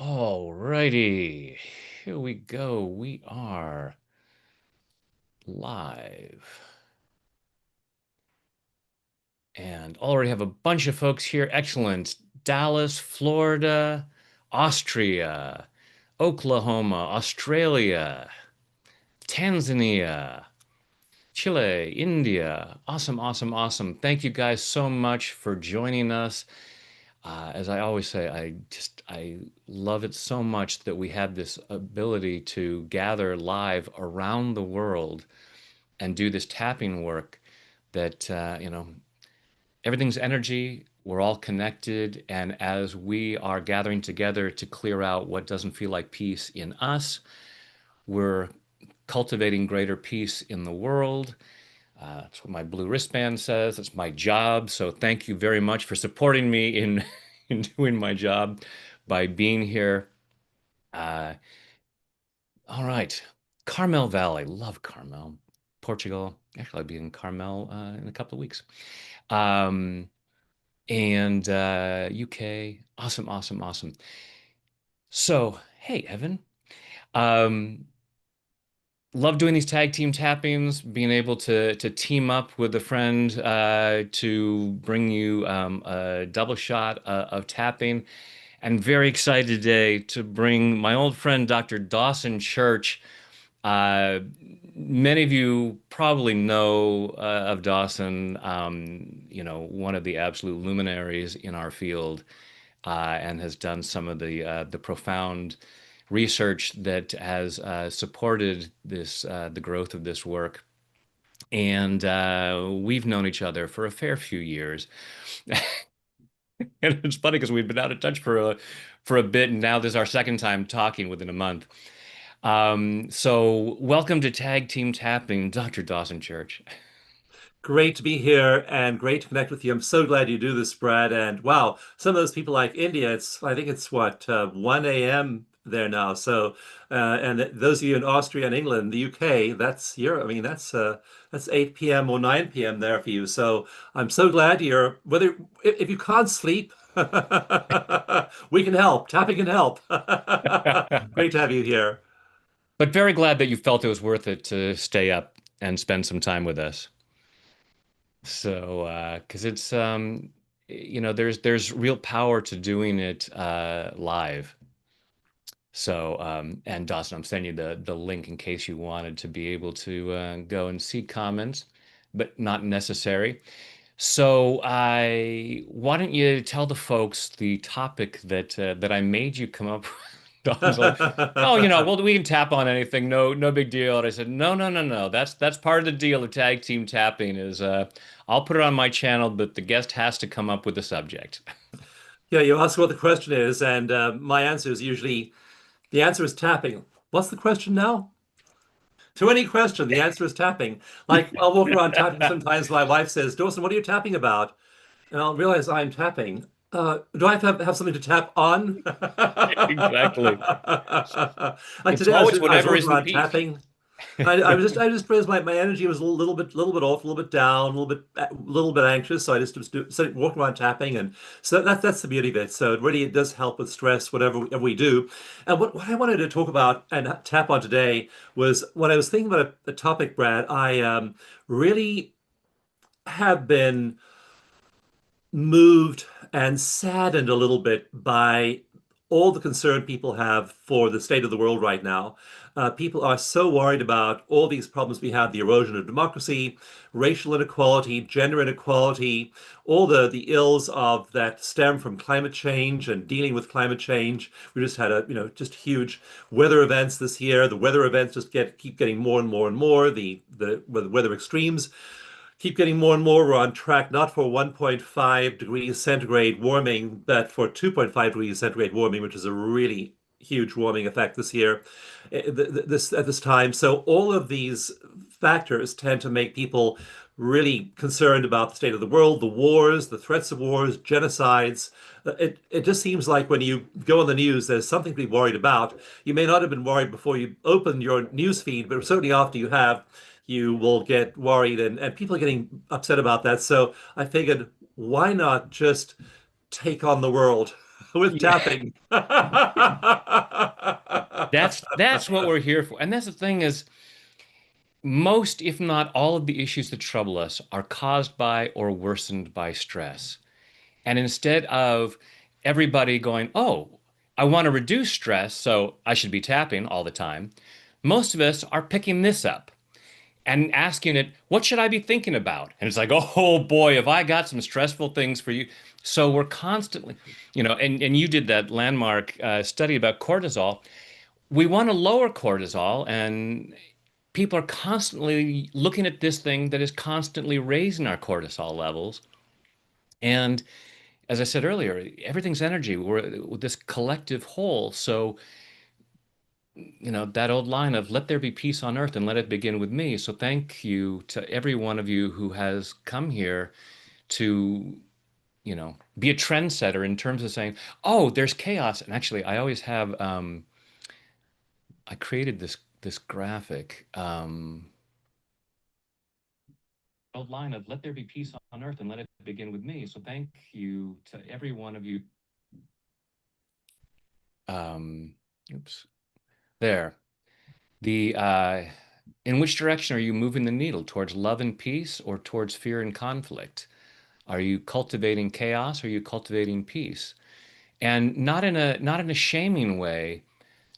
All righty. Here we go. We are live. And already have a bunch of folks here. Excellent. Dallas, Florida, Austria, Oklahoma, Australia, Tanzania, Chile, India. Awesome, awesome, awesome. Thank you guys so much for joining us. As I always say, I love it so much that we have this ability to gather live around the world and do this tapping work that everything's energy. We're all connected, and as we are gathering together to clear out what doesn't feel like peace in us, we're cultivating greater peace in the world. That's what my blue wristband says. It's my job. So thank you very much for supporting me in in doing my job by being here. Uh, all right, Carmel Valley, love Carmel, Portugal. Actually, I'll be in Carmel in a couple of weeks. Um, and UK, awesome, awesome, awesome. So, hey, Evan. Um, love doing these tag team tappings, being able to team up with a friend to bring you a double shot of tapping. And very excited today to bring my old friend Dr. Dawson Church. Uh, Many of you probably know of Dawson, one of the absolute luminaries in our field, and has done some of the profound research that has supported the growth of this work. And we've known each other for a fair few years. And it's funny because we've been out of touch for a bit, and now this is our second time talking within a month. So welcome to Tag Team Tapping, Dr. Dawson Church. Great to be here and great to connect with you. I'm so glad you do this, Brad. And wow, some of those people like India, I think it's what, 1 a.m. there now. So, and those of you in Austria and England, the UK, that's 8 p.m. or 9 p.m. there for you. So I'm so glad if you can't sleep, we can help. Tapping can help. Great to have you here. But very glad that you felt it was worth it to stay up and spend some time with us. So, because it's there's real power to doing it live. So, and Dawson, I'm sending you the link in case you wanted to be able to go and see comments, but not necessary. So, why don't you tell the folks the topic that I made you come up with? Dawn's like, oh, well, we can tap on anything, no big deal. And I said, no, no, no, no. That's part of the deal of tag team tapping is I'll put it on my channel, but the guest has to come up with the subject. Yeah, you ask what the question is, and my answer is usually the answer is tapping. What's the question now? To any question, the answer is tapping. Like I'll walk around tapping sometimes. My wife says, Dawson, what are you tapping about? And I'll realize I'm tapping. Do I have something to tap on? Exactly. Like It's today, always I was whatever walking is the around peak. tapping. I just realized my energy was a little bit off, a little bit down, a little bit anxious. So I just started walking around tapping, and so that's the beauty of it. So it does help with stress, whatever we do. And what I wanted to talk about and tap on today was when I was thinking about a topic, Brad. I really have been moved and saddened a little bit by all the concern people have for the state of the world right now. People are so worried about all these problems we have, the erosion of democracy, racial inequality, gender inequality, all the ills of that stem from climate change and dealing with climate change. We just had just huge weather events this year. The weather events just keep getting more and more and more. The weather extremes keep getting more and more. We're on track not for 1.5 degrees centigrade warming, but for 2.5 degrees centigrade warming, which is a really huge warming effect this year, at this time. So all of these factors tend to make people really concerned about the state of the world, the wars, the threats of wars, genocides. It just seems like when you go on the news, there's something to be worried about. You may not have been worried before you open your news feed, but certainly after you have, you will get worried, and people are getting upset about that. So I figured, why not just take on the world? with Yeah, tapping. that's what we're here for. And that's the thing is most, if not all of the issues that trouble us are caused by or worsened by stress. And instead of everybody going, oh, I want to reduce stress, so I should be tapping all the time, most of us are picking this up and asking it, what should I be thinking about? And it's like, oh boy, have I got some stressful things for you. So we're constantly, and you did that landmark study about cortisol. We want to lower cortisol, and people are constantly looking at this thing that is constantly raising our cortisol levels. And as I said earlier, everything's energy. We're this collective whole. So, that old line of let there be peace on earth and let it begin with me. So, thank you to every one of you who has come here to, be a trendsetter in terms of saying, oh, there's chaos. And actually, I always have, I created this graphic. Old line of let there be peace on earth and let it begin with me. So, thank you to every one of you. Um, oops, there. The In which direction are you moving the needle? Towards love and peace or towards fear and conflict? Are you cultivating chaos or are you cultivating peace? And not in a shaming way,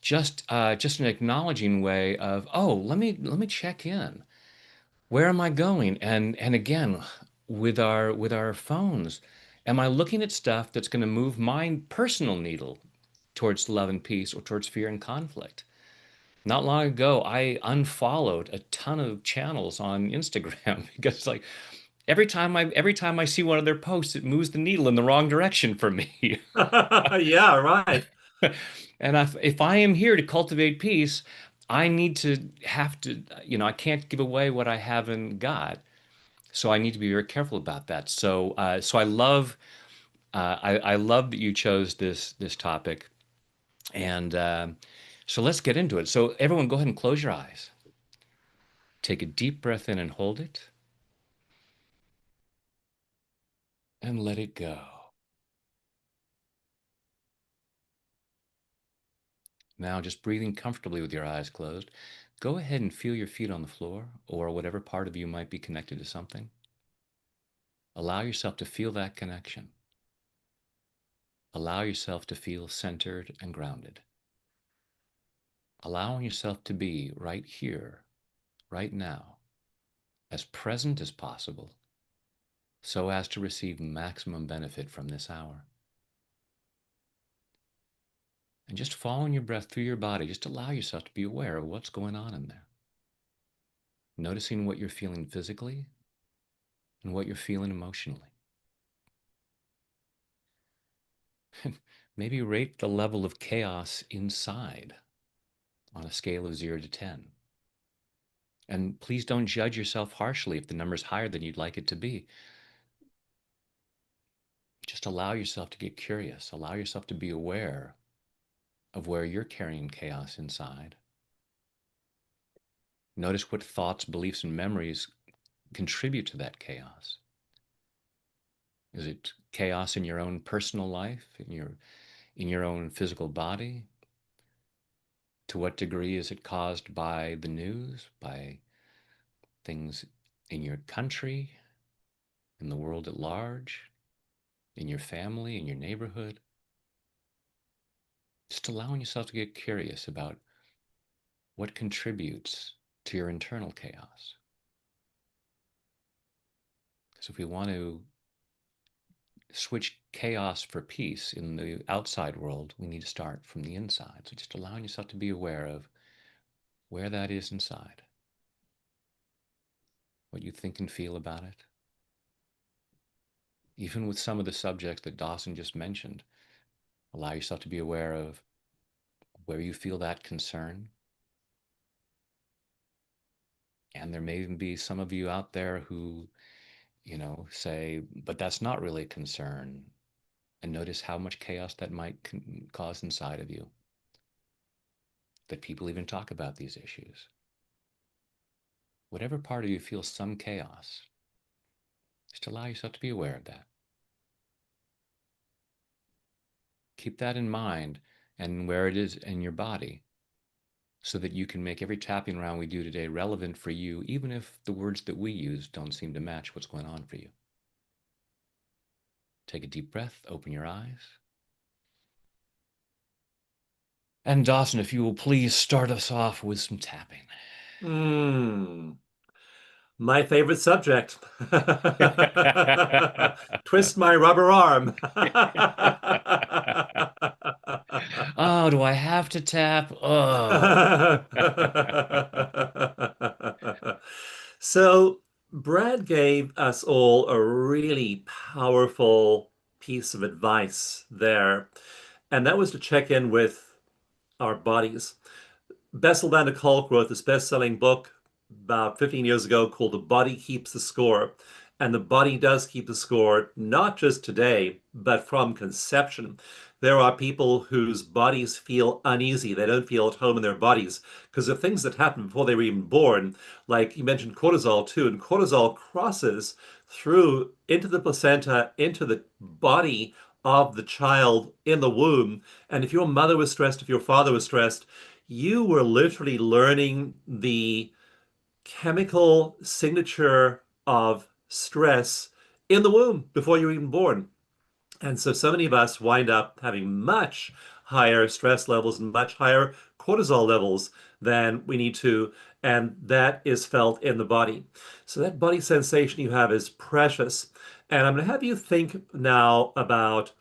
just an acknowledging way of, oh, let me check in. Where am I going? And again, with our phones, am I looking at stuff that's going to move my personal needle towards love and peace or towards fear and conflict? Not long ago, I unfollowed a ton of channels on Instagram because like every time I see one of their posts, it moves the needle in the wrong direction for me. Yeah, right. And if I am here to cultivate peace, I need to have to, I can't give away what I haven't got. So I need to be very careful about that. So I love that you chose this topic, and so let's get into it. So everyone, go ahead and close your eyes. Take a deep breath in and hold it, and let it go. Now, just breathing comfortably with your eyes closed, go ahead and feel your feet on the floor or whatever part of you might be connected to something. Allow yourself to feel that connection. Allow yourself to feel centered and grounded. Allowing yourself to be right here, right now, as present as possible, so as to receive maximum benefit from this hour. And just following your breath through your body, just allow yourself to be aware of what's going on in there. Noticing what you're feeling physically and what you're feeling emotionally. Maybe rate the level of chaos inside on a scale of 0 to 10. And please don't judge yourself harshly if the number's higher than you'd like it to be. Just allow yourself to get curious. Allow yourself to be aware of where you're carrying chaos inside. Notice what thoughts, beliefs, and memories contribute to that chaos. Is it chaos in your own personal life, in your own physical body? To what degree is it caused by the news, by things in your country, in the world at large, in your family, in your neighborhood? Just allowing yourself to get curious about what contributes to your internal chaos. So if we want to switch chaos for peace in the outside world, we need to start from the inside. So just allowing yourself to be aware of where that is inside, what you think and feel about it. Even with some of the subjects that Dawson just mentioned, allow yourself to be aware of where you feel that concern. And there may even be some of you out there who, say, but that's not really a concern. And notice how much chaos that might cause inside of you, that people even talk about these issues. Whatever part of you feels some chaos, just allow yourself to be aware of that. Keep that in mind and where it is in your body so that you can make every tapping round we do today relevant for you, even if the words that we use don't seem to match what's going on for you. Take a deep breath, open your eyes. And Dawson, if you will please start us off with some tapping. Mm, my favorite subject. Twist my rubber arm. Oh, do I have to tap? Oh. So, Brad gave us all a really powerful piece of advice there, and that was to check in with our bodies. Bessel van der Kolk wrote this best-selling book about 15 years ago called The Body Keeps the Score. And the body does keep the score, not just today, but from conception. There are people whose bodies feel uneasy. They don't feel at home in their bodies because of things that happen before they were even born. Like you mentioned cortisol too, and cortisol crosses through into the placenta, into the body of the child in the womb. And if your mother was stressed, if your father was stressed, you were literally learning the chemical signature of stress in the womb before you were even born. And so many of us wind up having much higher stress levels and much higher cortisol levels than we need to. And that is felt in the body. So that body sensation you have is precious. And I'm going to have you think now about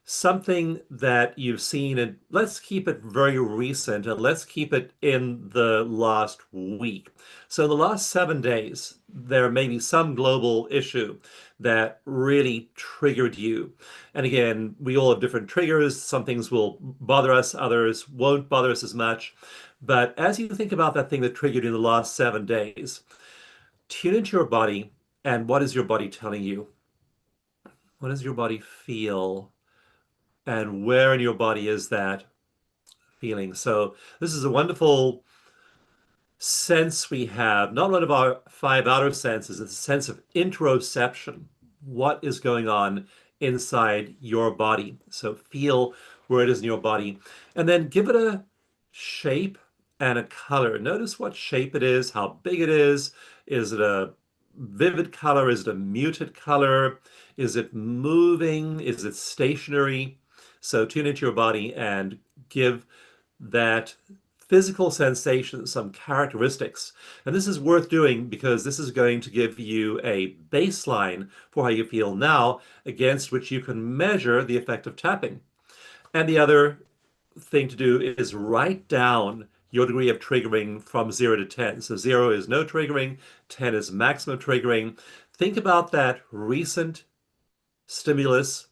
something that you've seen, and let's keep it very recent and let's keep it in the last week. So, in the last 7 days, there may be some global issue that really triggered you. And again, we all have different triggers. Some things will bother us, others won't bother us as much. But as you think about that thing that triggered you in the last 7 days, tune into your body and what is your body telling you? What does your body feel? And where in your body is that feeling? So this is a wonderful sense we have, not one of our five outer senses, it's a sense of interoception. What is going on inside your body? So feel where it is in your body, and then give it a shape and a color. Notice what shape it is, how big it is. Is it a vivid color? Is it a muted color? Is it moving? Is it stationary? So tune into your body and give that physical sensation some characteristics. And this is worth doing because this is going to give you a baseline for how you feel now against which you can measure the effect of tapping. And the other thing to do is write down your degree of triggering from 0 to 10. So 0 is no triggering, 10 is maximum triggering. Think about that recent stimulus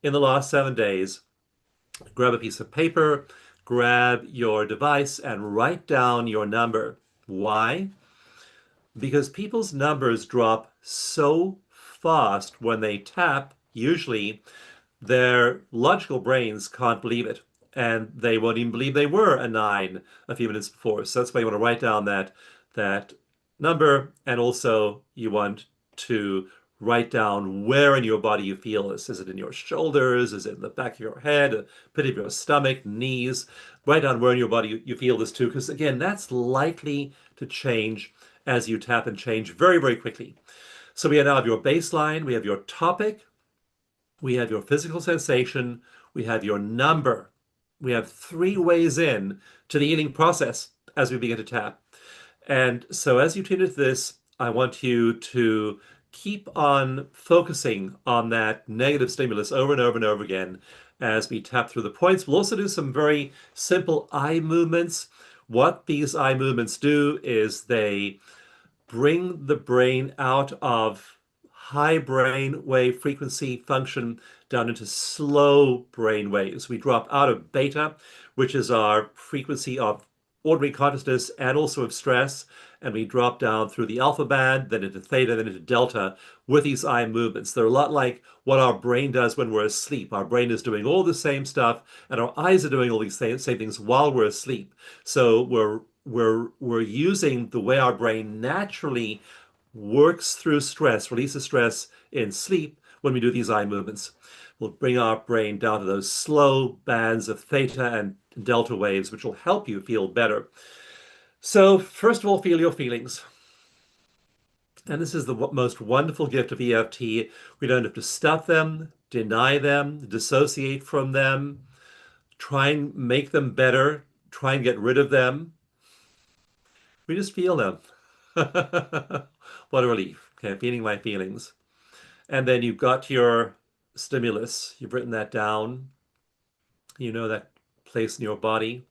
in the last 7 days. Grab a piece of paper, grab your device, and write down your number. Why? Because people's numbers drop so fast when they tap, usually their logical brains can't believe it. And they won't even believe they were a nine a few minutes before. So that's why you want to write down that number. And also you want to write down where in your body you feel this. Is it in your shoulders? Is it in the back of your head, the pit of your stomach, knees? Write down where in your body you feel this too, because again, that's likely to change as you tap and change very, very quickly. So we now have your baseline, we have your topic, we have your physical sensation, we have your number. We have 3 ways in to the healing process as we begin to tap. And so as you tune into this, I want you to keep on focusing on that negative stimulus over and over and over again as we tap through the points. We'll also do some very simple eye movements. What these eye movements do is they bring the brain out of high brain wave frequency function down into slow brain waves. We drop out of beta, which is our frequency of ordinary consciousness and also of stress, and we drop down through the alpha band, then into theta, then into delta with these eye movements. They're a lot like what our brain does when we're asleep. Our brain is doing all the same stuff, and our eyes are doing all these same things while we're asleep. So we're using the way our brain naturally works through stress, releases stress in sleep. when we do these eye movements. We'll bring our brain down to those slow bands of theta and delta waves, which will help you feel better. So, first of all, feel your feelings. And this is the most wonderful gift of EFT. We don't have to stuff them, deny them, dissociate from them, try and make them better, try and get rid of them. We just feel them. What a relief. Okay, feeling my feelings. And then you've got your stimulus. You've written that down. You know that place in your body.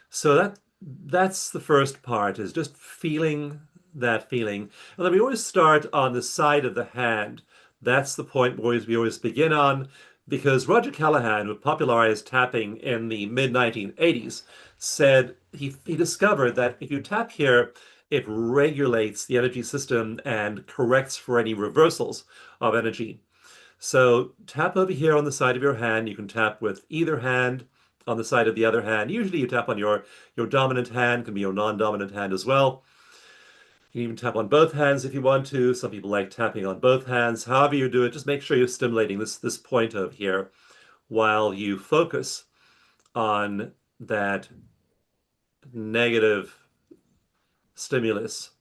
So that's the first part, is just feeling that feeling. And then we always start on the side of the hand. That's the point where we always begin on, because Roger Callahan, who popularized tapping in the mid 1980s, said he discovered that if you tap here, it regulates the energy system and corrects for any reversals of energy. So tap over here on the side of your hand. You can tap with either hand on the side of the other hand. Usually you tap on your dominant hand, can be your non-dominant hand as well. You can even tap on both hands if you want to. Some people like tapping on both hands. However you do it, just make sure you're stimulating this point over here while you focus on that negative stimulus.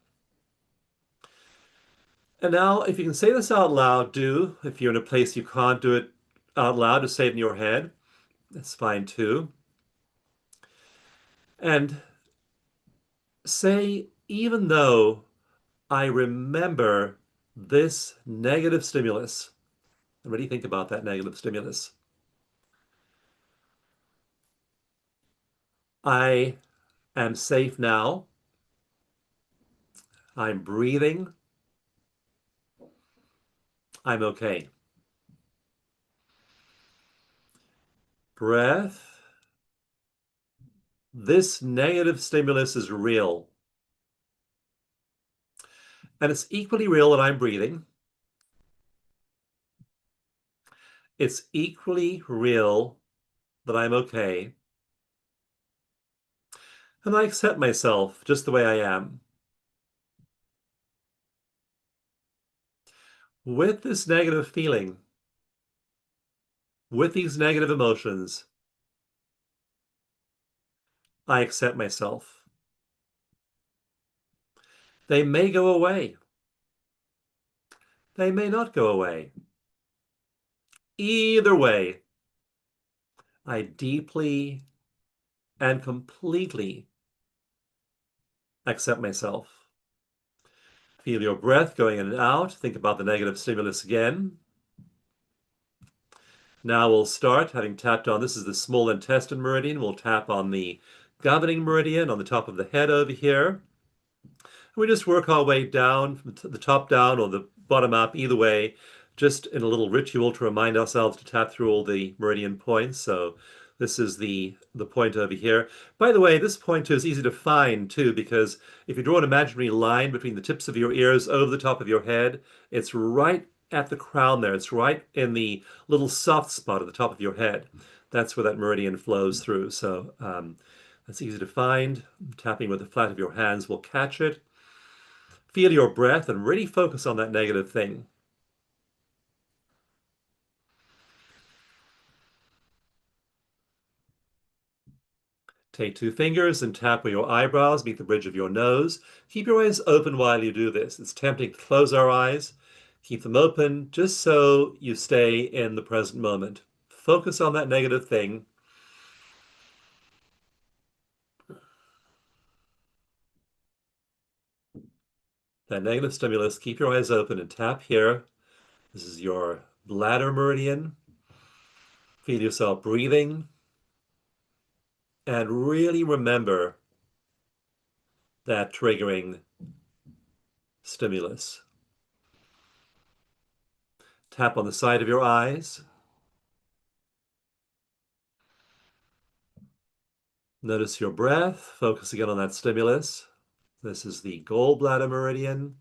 And now, if you can say this out loud, do. If you're in a place you can't do it out loud, just say it in your head. That's fine too. And say, even though I remember this negative stimulus, and really think about that negative stimulus, I am safe now. I'm breathing. I'm okay. Breath. This negative stimulus is real. And it's equally real that I'm breathing. It's equally real that I'm okay. And I accept myself just the way I am. With this negative feeling, with these negative emotions, I accept myself. They may go away. They may not go away. Either way, I deeply and completely accept myself. Feel your breath going in and out. Think about the negative stimulus again. Now we'll start, having tapped on, this is the small intestine meridian. We'll tap on the governing meridian on the top of the head over here. We just work our way down from the top down or the bottom up, either way, just in a little ritual to remind ourselves to tap through all the meridian points. So this is the point over here. By the way, this point is easy to find too, because if you draw an imaginary line between the tips of your ears over the top of your head, it's right at the crown there. It's right in the little soft spot at the top of your head. That's where that meridian flows through. So that's easy to find. Tapping with the flat of your hands will catch it. Feel your breath and really focus on that negative thing. Take two fingers and tap where your eyebrows meet the bridge of your nose. Keep your eyes open while you do this. It's tempting to close our eyes. Keep them open just so you stay in the present moment. Focus on that negative thing. That negative stimulus. Keep your eyes open and tap here. This is your bladder meridian. Feel yourself breathing. And really remember that triggering stimulus. Tap on the side of your eyes. Notice your breath, focus again on that stimulus. This is the gallbladder meridian.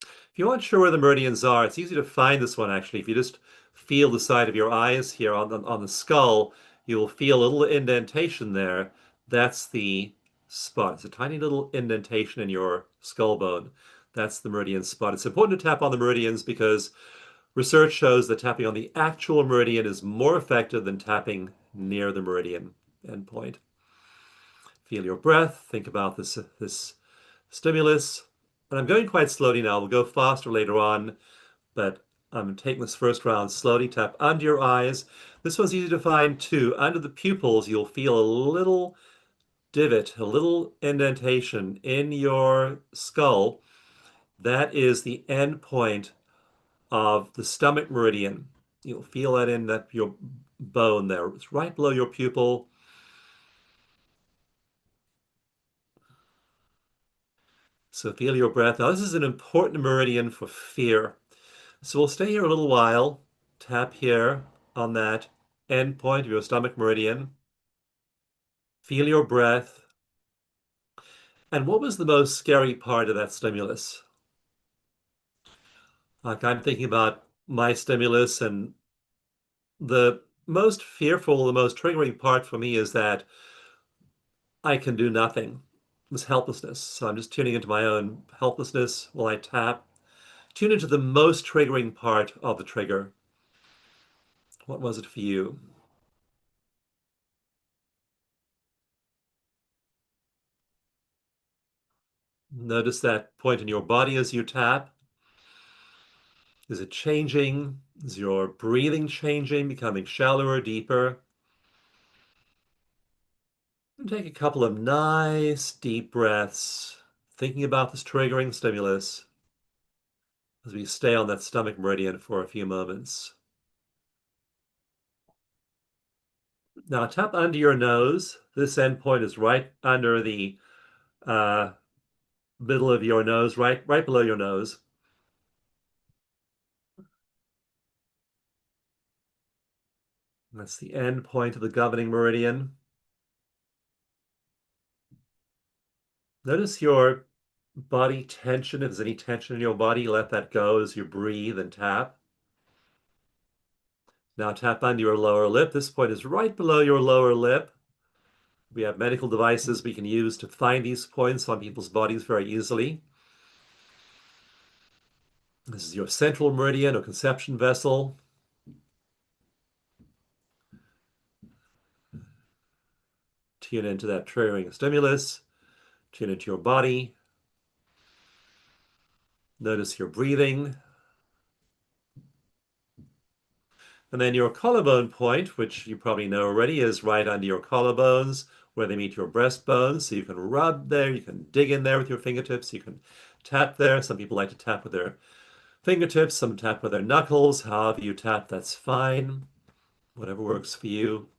If you aren't sure where the meridians are, it's easy to find this one actually. If you just feel the side of your eyes here on the skull, you'll feel a little indentation there. That's the spot. It's a tiny little indentation in your skull bone. That's the meridian spot. It's important to tap on the meridians because research shows that tapping on the actual meridian is more effective than tapping near the meridian endpoint. Feel your breath. Think about this stimulus. And I'm going quite slowly now. We'll go faster later on, but I'm taking this first round slowly. Tap under your eyes. This one's easy to find too. Under the pupils, you'll feel a little divot, a little indentation in your skull. That is the end point of the stomach meridian. You'll feel that in that your bone there. It's right below your pupil. So feel your breath. Now, this is an important meridian for fear. So we'll stay here a little while. Tap here on that end point of your stomach meridian. Feel your breath. And what was the most scary part of that stimulus? Like I'm thinking about my stimulus, and the most fearful, the most triggering part for me is that I can do nothing. This helplessness. So I'm just tuning into my own helplessness while I tap. Tune into the most triggering part of the trigger. What was it for you? Notice that point in your body as you tap. Is it changing? Is your breathing changing, becoming shallower, deeper? And take a couple of nice deep breaths, thinking about this triggering stimulus as we stay on that stomach meridian for a few moments. Now tap under your nose. This end point is right under the uh, middle of your nose, right below your nose. That's the end point of the governing meridian. Notice your body tension. If there's any tension in your body, let that go as you breathe and tap. Now tap under your lower lip. This point is right below your lower lip. We have medical devices we can use to find these points on people's bodies very easily. This is your central meridian or conception vessel. Tune into that triggering stimulus. Tune into your body. Notice your breathing. And then your collarbone point, which you probably know already, is right under your collarbones where they meet your breastbones. So you can rub there, you can dig in there with your fingertips, you can tap there. Some people like to tap with their fingertips, some tap with their knuckles. However you tap, that's fine. Whatever works for you.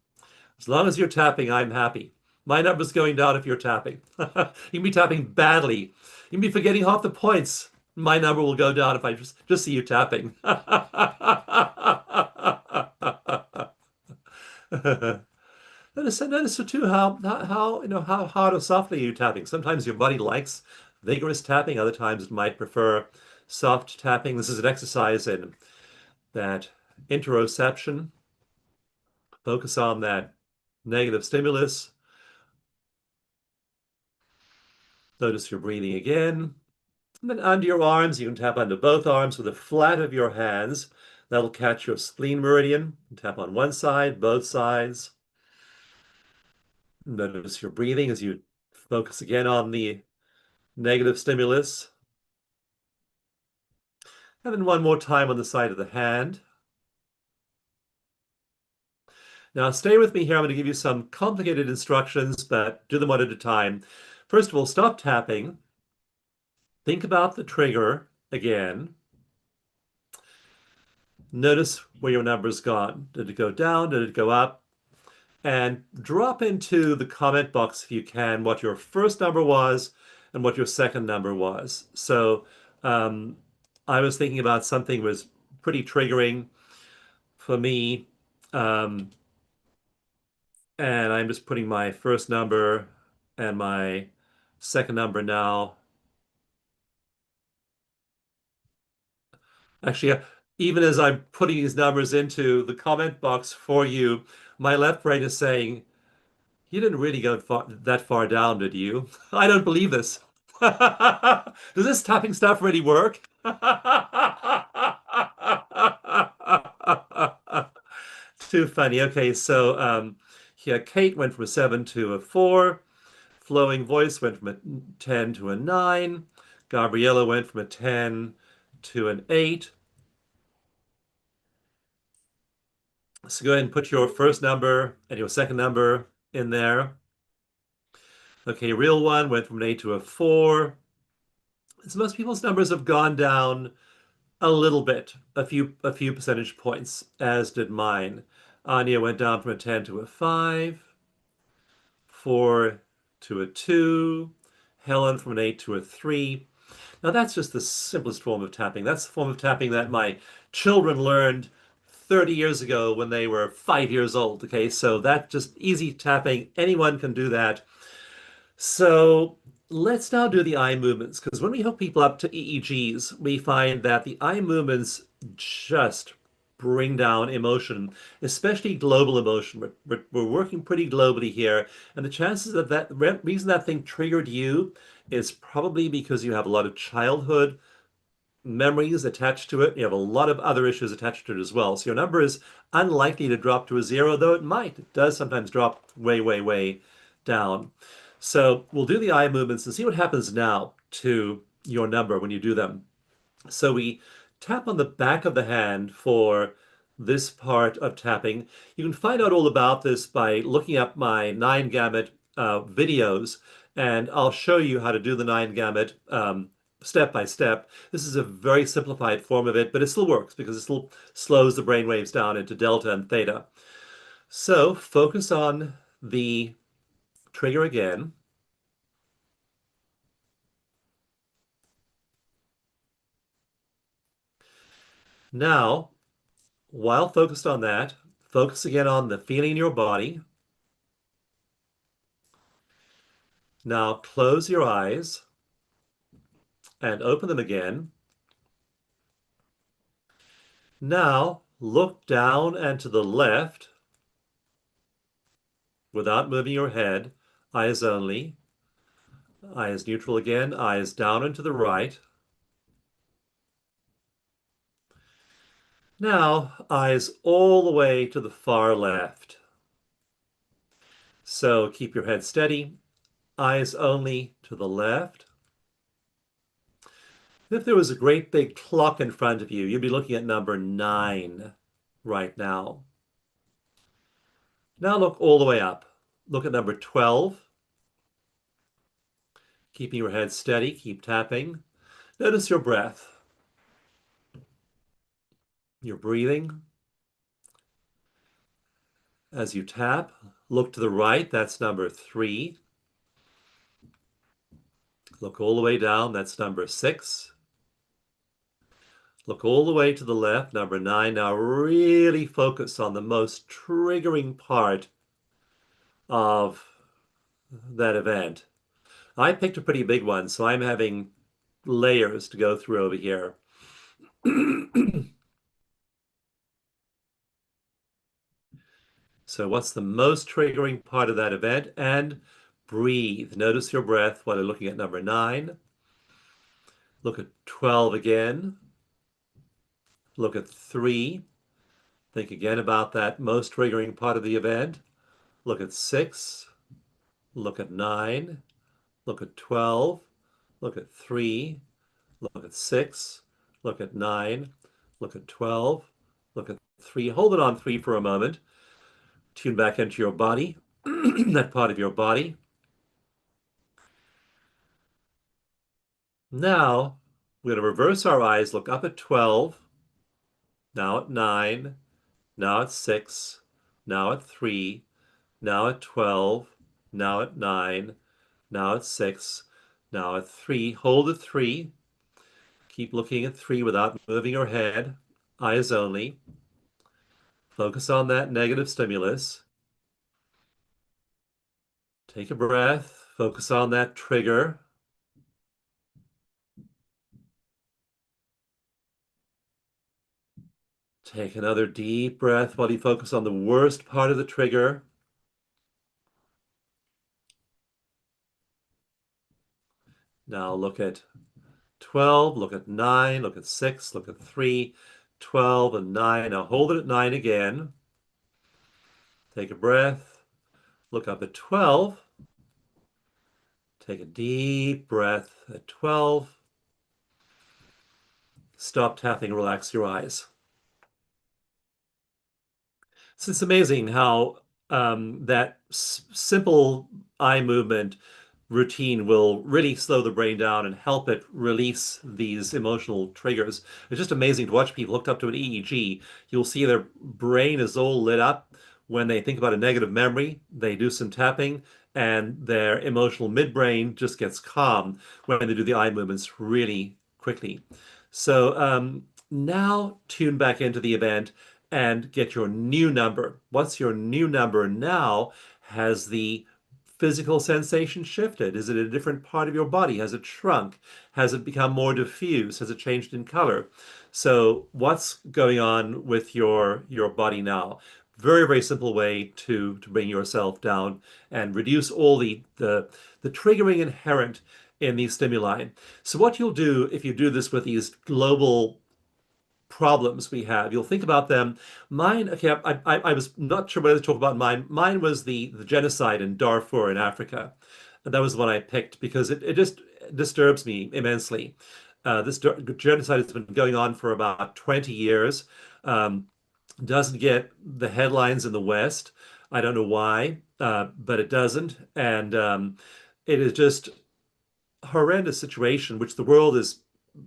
As long as you're tapping, I'm happy. My number's going down if you're tapping. You can be tapping badly. You can be forgetting half the points. My number will go down if I just see you tapping. Notice too how how hard or softly you're tapping. Sometimes your body likes vigorous tapping. Other times it might prefer soft tapping. This is an exercise in that interoception. Focus on that negative stimulus. Notice your breathing again. And then under your arms, you can tap under both arms with the flat of your hands. That'll catch your spleen meridian. Tap on one side, both sides. Notice your breathing as you focus again on the negative stimulus. And then one more time on the side of the hand. Now stay with me here. I'm going to give you some complicated instructions, but do them one at a time. First of all, stop tapping. Think about the trigger again. Notice where your number's gone. Did it go down? Did it go up? And drop into the comment box if you can what your first number was and what your second number was. So I was thinking about something was pretty triggering for me. Um, and I'm just putting my first number and my second number now. Actually, even as I'm putting these numbers into the comment box for you, my left brain is saying, You didn't really go that far down, did you? I don't believe this. Does this tapping stuff really work? Too funny. Okay, so yeah, Kate went from a 7 to a 4. Flowing voice went from a 10 to a 9. Gabriella went from a 10 to an 8. So go ahead and put your first number and your second number in there. Okay, real one went from an 8 to a 4. So most people's numbers have gone down a little bit, a few percentage points, as did mine. Anya went down from a 10 to a 5, 4 to a 2, Helen from an 8 to a 3. Now that's just the simplest form of tapping. That's the form of tapping that my children learned 30 years ago when they were 5 years old. Okay, so that just easy tapping. Anyone can do that. So let's now do the eye movements, because when we hook people up to EEGs, we find that the eye movements just bring down emotion, especially global emotion. We're working pretty globally here, and the chances that reason that thing triggered you is probably because you have a lot of childhood memories attached to it. You have a lot of other issues attached to it as well. So your number is unlikely to drop to a 0, though it might. It does sometimes drop way, way, way down. So we'll do the eye movements and see what happens now to your number when you do them. So we tap on the back of the hand for this part of tapping. You can find out all about this by looking up my Nine-Gamut videos, and I'll show you how to do the Nine-Gamut step by step. This is a very simplified form of it, but it still works because it still slows the brain waves down into delta and theta. So focus on the trigger again. Now, while focused on that, focus again on the feeling in your body. Now close your eyes and open them again. Now look down and to the left without moving your head, eyes only. Eyes neutral again, eyes down and to the right. Now eyes all the way to the far left. So keep your head steady, eyes only to the left. If there was a great big clock in front of you, you'd be looking at number 9 right now. Now look all the way up. Look at number 12. Keeping your head steady, keep tapping. Notice your breath, your breathing. As you tap, look to the right, that's number 3. Look all the way down, that's number 6. Look all the way to the left, number 9. Now really focus on the most triggering part of that event. I picked a pretty big one, so I'm having layers to go through over here. So what's the most triggering part of that event? And breathe. Notice your breath while you're looking at number 9. Look at 12 again. Look at 3. Think again about that most triggering part of the event. Look at 6. Look at 9. Look at 12. Look at 3. Look at 6. Look at 9. Look at 12. Look at 3. Hold it on 3 for a moment. Tune back into your body, that part of your body. Now, we're going to reverse our eyes, look up at 12, now at 9, now at 6, now at 3, now at 12, now at 9, now at 6, now at 3. Hold at 3. Keep looking at 3 without moving your head, eyes only. Focus on that negative stimulus. Take a breath, focus on that trigger. Take another deep breath while you focus on the worst part of the trigger. Now look at 12, look at 9, look at 6, look at 3, 12 and 9. Now hold it at 9 again. Take a breath. Look up at 12. Take a deep breath at 12. Stop tapping, relax your eyes. So it's amazing how that simple eye movement routine will really slow the brain down and help it release these emotional triggers. It's just amazing to watch people hooked up to an EEG. You'll see their brain is all lit up when they think about a negative memory. They do some tapping, and their emotional midbrain just gets calm when they do the eye movements really quickly. So now tune back into the event and get your new number. What's your new number now? Has the physical sensation shifted? Is it a different part of your body? Has it shrunk? Has it become more diffuse? Has it changed in color? So what's going on with your body now? Very, very simple way to bring yourself down and reduce all the triggering inherent in these stimuli. So what you'll do if you do this with these global problems we have. You'll think about them. Mine, okay, I was not sure whether to talk about mine. Mine was the genocide in Darfur in Africa. And that was the one I picked because it just disturbs me immensely. This genocide has been going on for about 20 years. Um, doesn't get the headlines in the West. I don't know why, but it doesn't. And it is just horrendous situation, which the world is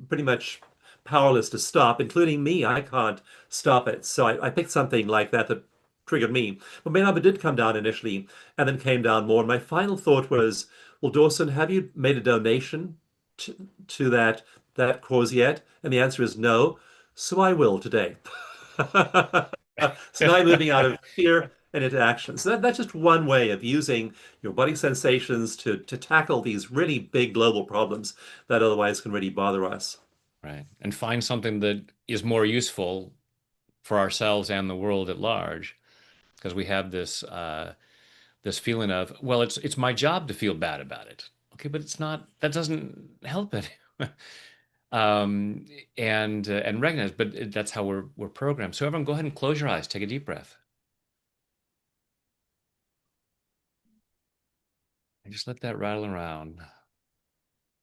pretty much powerless to stop, including me. I can't stop it. So I picked something like that that triggered me. But my number did come down initially and then came down more. And my final thought was, well, Dawson, have you made a donation to that cause yet? And the answer is no. So I will today. So now I'm moving out of fear and into action. So that's just one way of using your body sensations to tackle these really big global problems that otherwise can really bother us. Right. And find something that is more useful for ourselves and the world at large, because we have this feeling of, well, it's my job to feel bad about it. Okay, but it's not. That doesn't help it. um, and recognize, but that's how we're programmed. So everyone, go ahead and close your eyes. Take a deep breath, and just let that rattle around.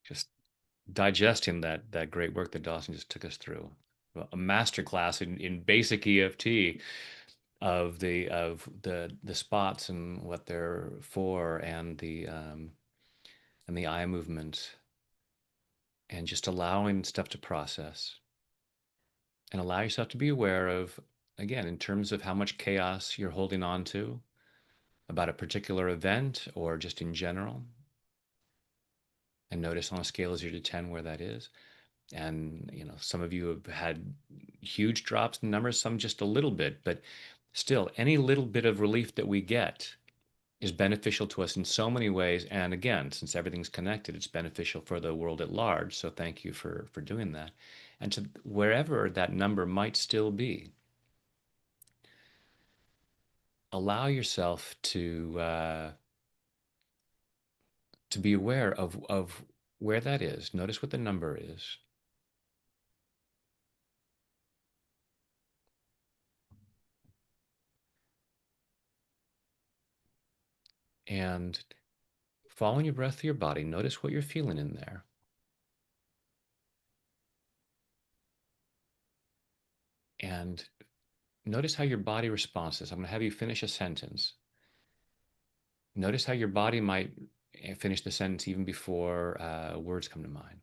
Just digesting that great work that Dawson just took us through. A master class in basic EFT of the spots and what they're for, and the eye movement, and just allowing stuff to process, and allow yourself to be aware of, again, in terms of how much chaos you're holding on to about a particular event or just in general, and notice on a scale of 0 to 10 where that is. And some of you have had huge drops in numbers, some just a little bit, but still, any little bit of relief that we get is beneficial to us in so many ways. And again, since everything's connected, it's beneficial for the world at large. So thank you for doing that. And to wherever that number might still be, allow yourself to be aware of where that is. Notice what the number is, and following your breath through your body, notice what you're feeling in there. And notice how your body responds to this. I'm going to have you finish a sentence. Notice how your body might finish the sentence even before words come to mind.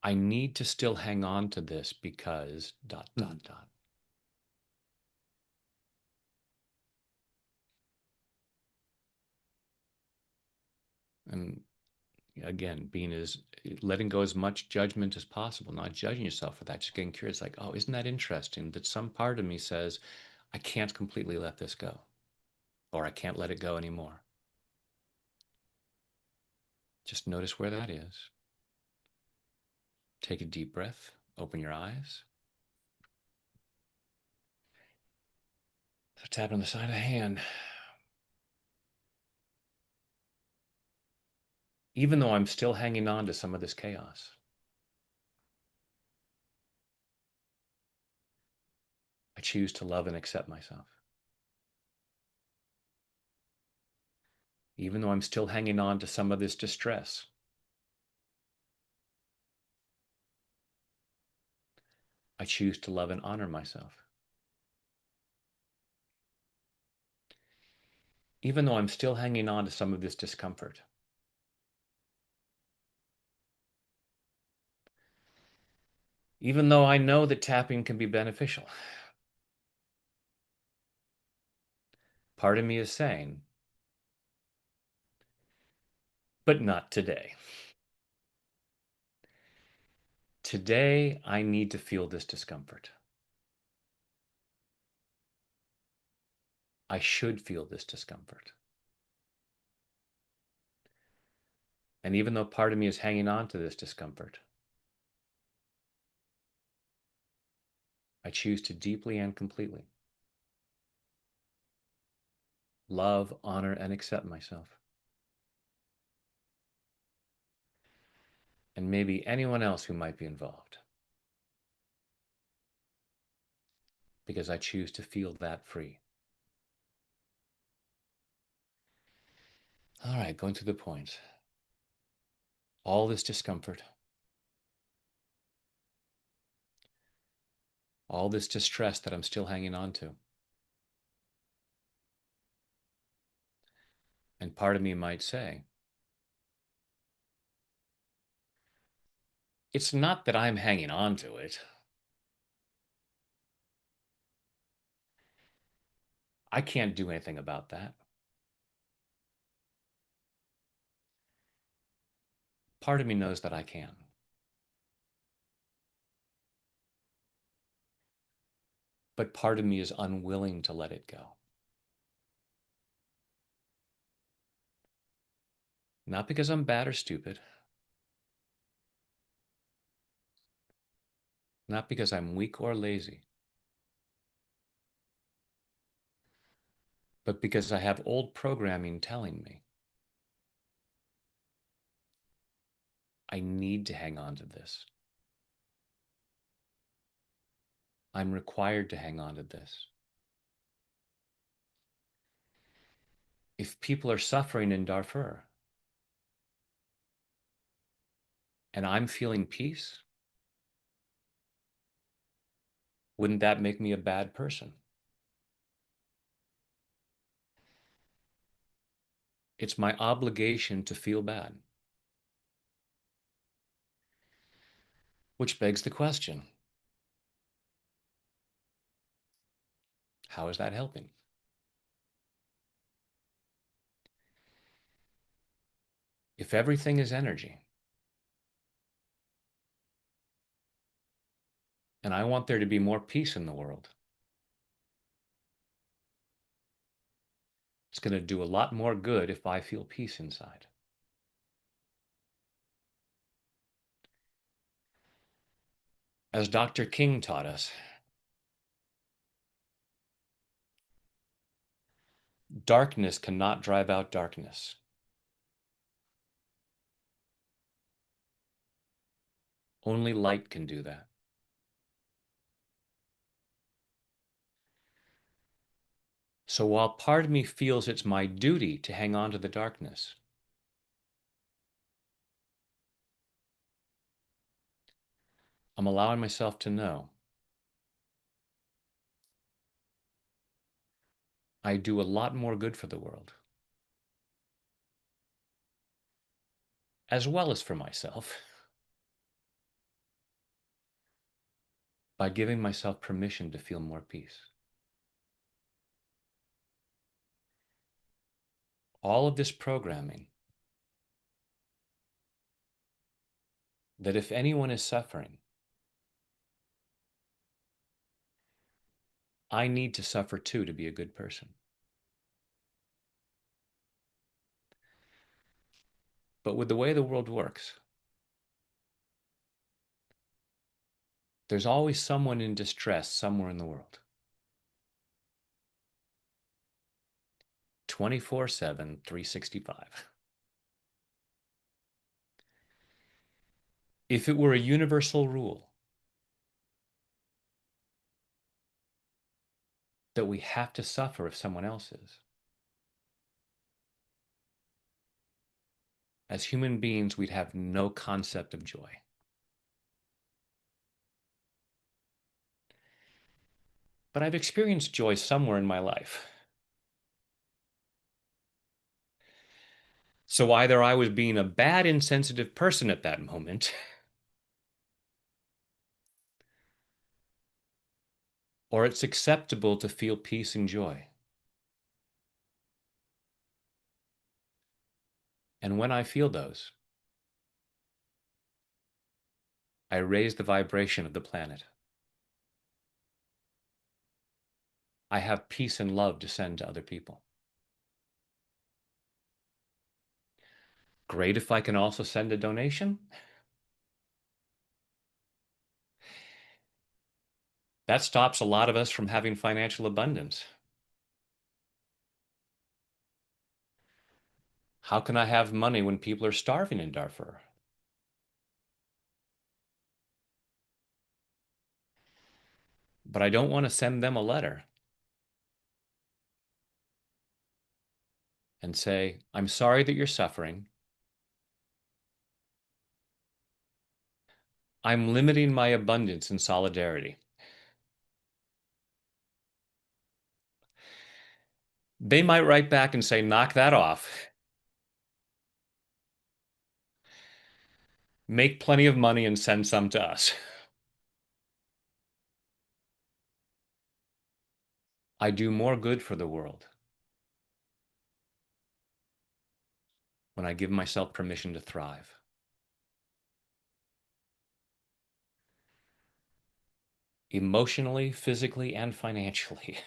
I need to still hang on to this because dot, Mhm. dot, dot. And again, letting go as much judgment as possible, not judging yourself for that, just getting curious, like, oh, isn't that interesting that some part of me says, I can't completely let this go, or I can't let it go anymore. Just notice where that is. Take a deep breath, open your eyes. So tap on the side of the hand. even though I'm still hanging on to some of this chaos. I choose to love and accept myself. Even though I'm still hanging on to some of this distress, I choose to love and honor myself. Even though I'm still hanging on to some of this discomfort, even though I know that tapping can be beneficial, part of me is saying, but not today. Today, I need to feel this discomfort. I should feel this discomfort. And even though part of me is hanging on to this discomfort, I choose to deeply and completely love, honor, and accept myself. And maybe anyone else who might be involved, because I choose to feel that free. All right, going to the point. All this discomfort, all this distress that I'm still hanging on to. And part of me might say, it's not that I'm hanging on to it. I can't do anything about that. Part of me knows that I can. But part of me is unwilling to let it go. Not because I'm bad or stupid, not because I'm weak or lazy, but because I have old programming telling me I need to hang on to this. I'm required to hang on to this. If people are suffering in Darfur and I'm feeling peace, wouldn't that make me a bad person? It's my obligation to feel bad. Which begs the question, how is that helping? If everything is energy, and I want there to be more peace in the world, it's going to do a lot more good if I feel peace inside. As Dr. King taught us, darkness cannot drive out darkness. Only light can do that. So while part of me feels it's my duty to hang on to the darkness, I'm allowing myself to know I do a lot more good for the world, as well as for myself, by giving myself permission to feel more peace. All of this programming that if anyone is suffering, I need to suffer too to be a good person. But with the way the world works, there's always someone in distress somewhere in the world. 24/7, 365. If it were a universal rule that we have to suffer if someone else is, as human beings, we'd have no concept of joy. But I've experienced joy somewhere in my life. So either I was being a bad, insensitive person at that moment, or it's acceptable to feel peace and joy. And when I feel those, I raise the vibration of the planet. I have peace and love descend to other people. Great if I can also send a donation. That stops a lot of us from having financial abundance. How can I have money when people are starving in Darfur? But I don't want to send them a letter and say, I'm sorry that you're suffering. I'm limiting my abundance in solidarity. They might write back and say, knock that off. Make plenty of money and send some to us. I do more good for the world when I give myself permission to thrive. Emotionally, physically, and financially.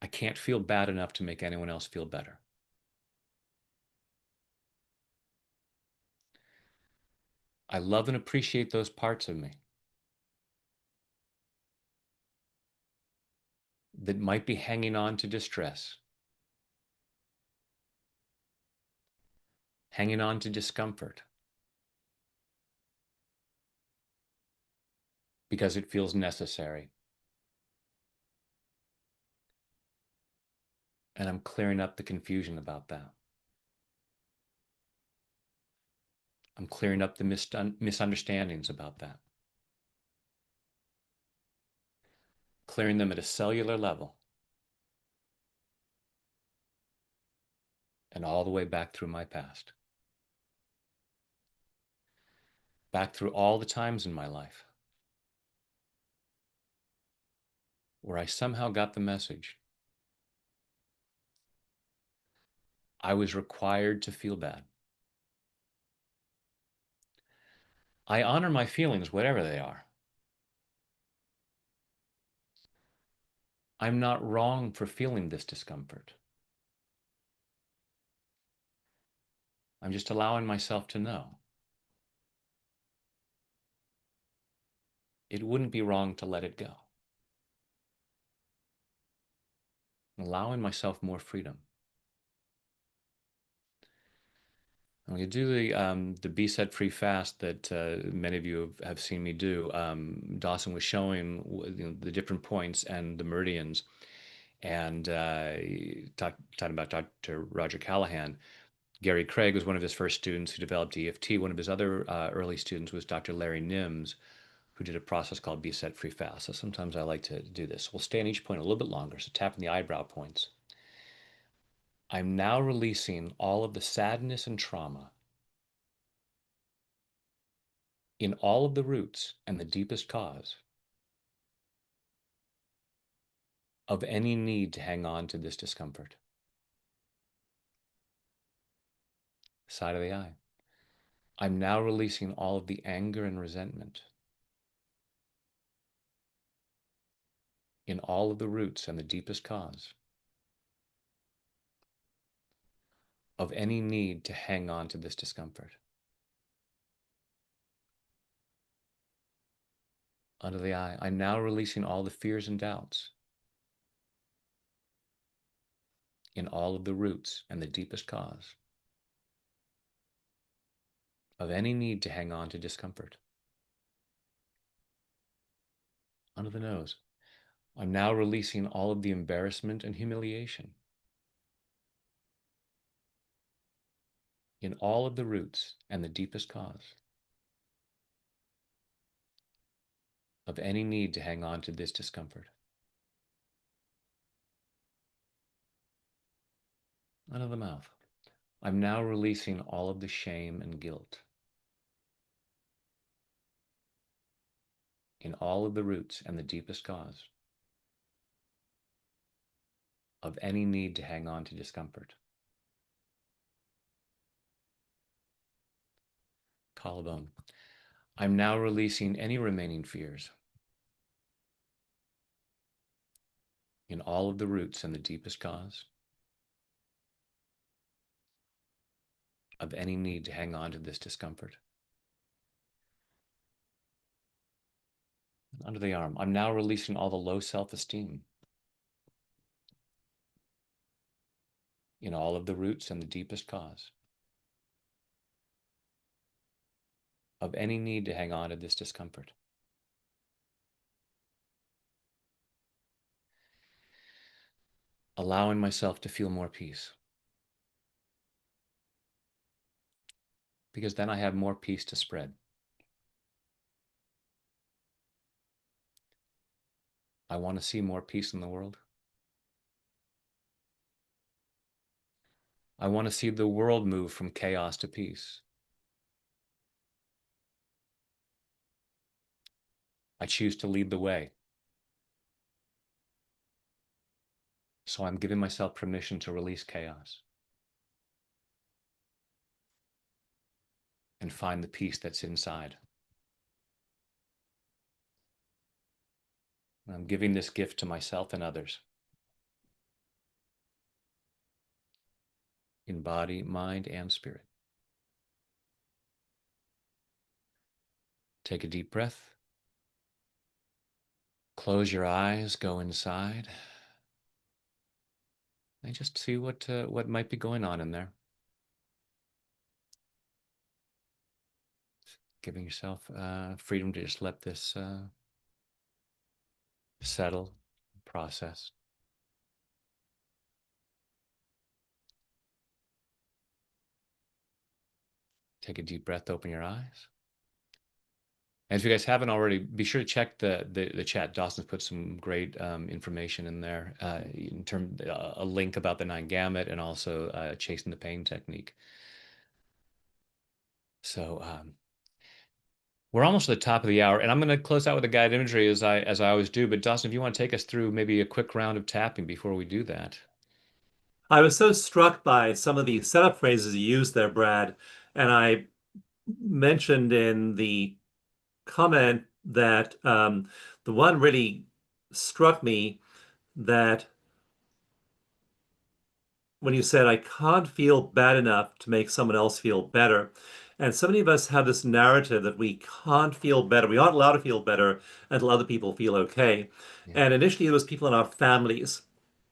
I can't feel bad enough to make anyone else feel better. I love and appreciate those parts of me that might be hanging on to distress, hanging on to discomfort, because it feels necessary. And I'm clearing up the confusion about that. I'm clearing up the misunderstandings about that, clearing them at a cellular level and all the way back through my past, back through all the times in my life where I somehow got the message I was required to feel bad. I honor my feelings, whatever they are. I'm not wrong for feeling this discomfort. I'm just allowing myself to know. It wouldn't be wrong to let it go. Allowing myself more freedom. When you do the Be Set Free fast that many of you have seen me do, Dawson was showing the different points and the meridians, and talking about Dr. Roger Callahan. Gary Craig was one of his first students who developed EFT. One of his other early students was Dr. Larry Nims, who did a process called Be Set Free Fast. So sometimes I like to do this. We'll stay on each point a little bit longer, so tapping the eyebrow points. I'm now releasing all of the sadness and trauma in all of the roots and the deepest cause of any need to hang on to this discomfort. Side of the eye. I'm now releasing all of the anger and resentment in all of the roots and the deepest cause of any need to hang on to this discomfort. Under the eye, I'm now releasing all the fears and doubts in all of the roots and the deepest cause of any need to hang on to discomfort. Under the nose. I'm now releasing all of the embarrassment and humiliation in all of the roots and the deepest cause of any need to hang on to this discomfort. Under the mouth. I'm now releasing all of the shame and guilt in all of the roots and the deepest cause of any need to hang on to discomfort. Collarbone. I'm now releasing any remaining fears in all of the roots and the deepest cause of any need to hang on to this discomfort. Under the arm. I'm now releasing all the low self-esteem in all of the roots and the deepest cause of any need to hang on to this discomfort. Allowing myself to feel more peace, because then I have more peace to spread. I want to see more peace in the world. I want to see the world move from chaos to peace. I choose to lead the way. So I'm giving myself permission to release chaos and find the peace that's inside. I'm giving this gift to myself and others in body, mind, and spirit. Take a deep breath. Close your eyes, go inside, and just see what might be going on in there. Giving yourself freedom to just let this settle, process. Take a deep breath, open your eyes. And if you guys haven't already, be sure to check the chat. Dawson's put some great information in there in terms a link about the Nine-Gamut and also chasing the pain technique. So we're almost at the top of the hour, and I'm going to close out with a guided imagery as I always do. But Dawson, if you want to take us through maybe a quick round of tapping before we do that. I was so struck by some of the setup phrases you used there, Brad, and I mentioned in the comment that the one really struck me that when you said, I can't feel bad enough to make someone else feel better. And so many of us have this narrative that we can't feel better. We aren't allowed to feel better until other people feel okay. Yeah. And initially, it was people in our families.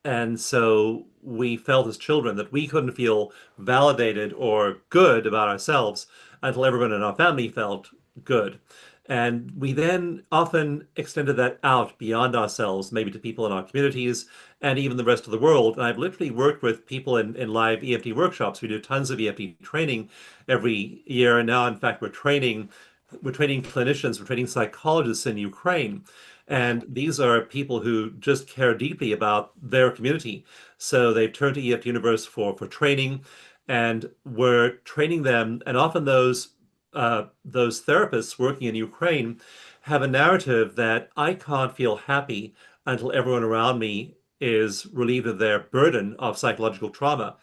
And so we felt as children that we couldn't feel validated or good about ourselves until everyone in our family felt good. And we then often extended that out beyond ourselves, maybe to people in our communities and even the rest of the world. And I've literally worked with people in live EFT workshops. We do tons of EFT training every year. And now, in fact, we're training clinicians, we're training psychologists in Ukraine. Wow. And these are people who just care deeply about their community. So they've turned to EFT Universe for training, and we're training them. And often those therapists working in Ukraine have a narrative that I can't feel happy until everyone around me is relieved of their burden of psychological trauma.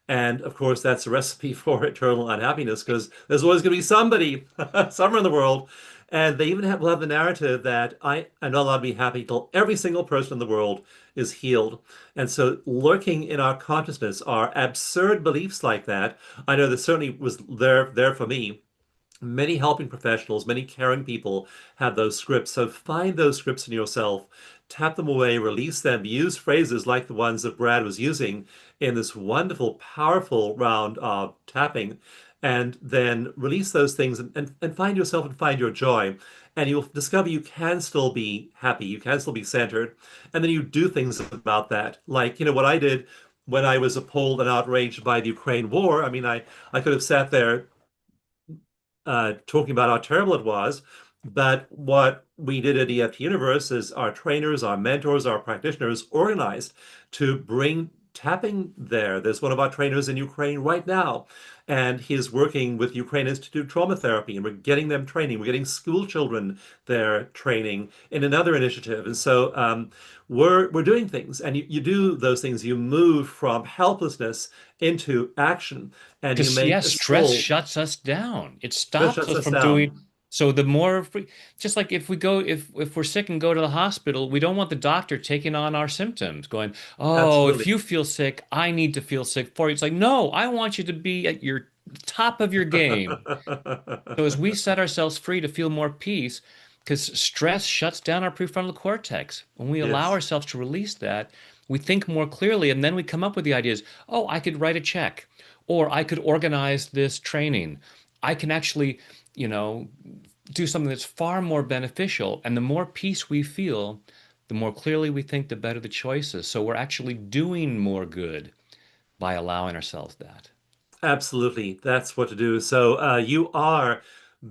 And of course, that's a recipe for eternal unhappiness because there's always going to be somebody, somewhere in the world. And they even will have the narrative that I am not allowed to be happy till every single person in the world is healed. And so, lurking in our consciousness are absurd beliefs like that. I know this certainly was there for me. Many helping professionals, many caring people have those scripts. So find those scripts in yourself, tap them away, release them, use phrases like the ones that Brad was using in this wonderful, powerful round of tapping, and then release those things and find yourself and find your joy. And you'll discover you can still be happy, you can still be centered. And then you do things about that. Like, what I did when I was appalled and outraged by the Ukraine war. I mean, I could have sat there talking about how terrible it was. But what we did at EFT Universe is our trainers, our mentors, our practitioners organized to bring tapping there. There's one of our trainers in Ukraine right now, and he's working with Ukrainians to do trauma therapy, and we're getting them training. We're getting school children there training in another initiative. And so we're doing things, and you do those things. You move from helplessness into action, and you Because, make yeah, a stress skill. shuts us down. It Stress stops shuts us us from down. doing. So the more, just like if we go, if we're sick and go to the hospital, we don't want the doctor taking on our symptoms, going, "Oh, if you Absolutely. feel sick, I need to feel sick for you." It's like, no, I want you to be at your top of your game. So as we set ourselves free to feel more peace, because stress shuts down our prefrontal cortex. When we allow Yes, ourselves to release that, we think more clearly, and then we come up with the ideas. Oh, I could write a check, or I could organize this training. I can actually, you know, do something that's far more beneficial. And the more peace we feel, the more clearly we think, the better the choices. So we're actually doing more good by allowing ourselves that. absolutely. That's what to do. So you are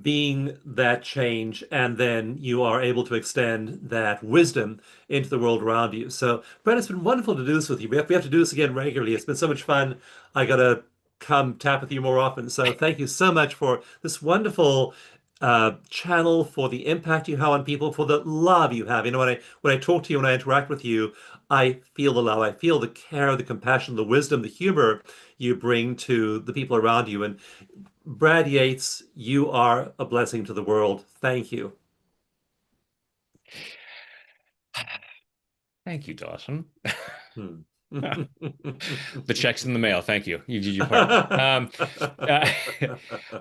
being that change, and then you are able to extend that wisdom into the world around you. So, Brett, it's been wonderful to do this with you. We have to do this again regularly. It's been so much fun. I gotta come tap with you more often. So, thank you so much for this wonderful channel, for the impact you have on people, for the love you have. When I talk to you, when I interact with you, I feel the love, I feel the care, the compassion, the wisdom, the humor you bring to the people around you. And Brad Yates, you are a blessing to the world. Thank you. Thank you, Dawson. Hmm. The check's in the mail. Thank you. You did your part. Uh,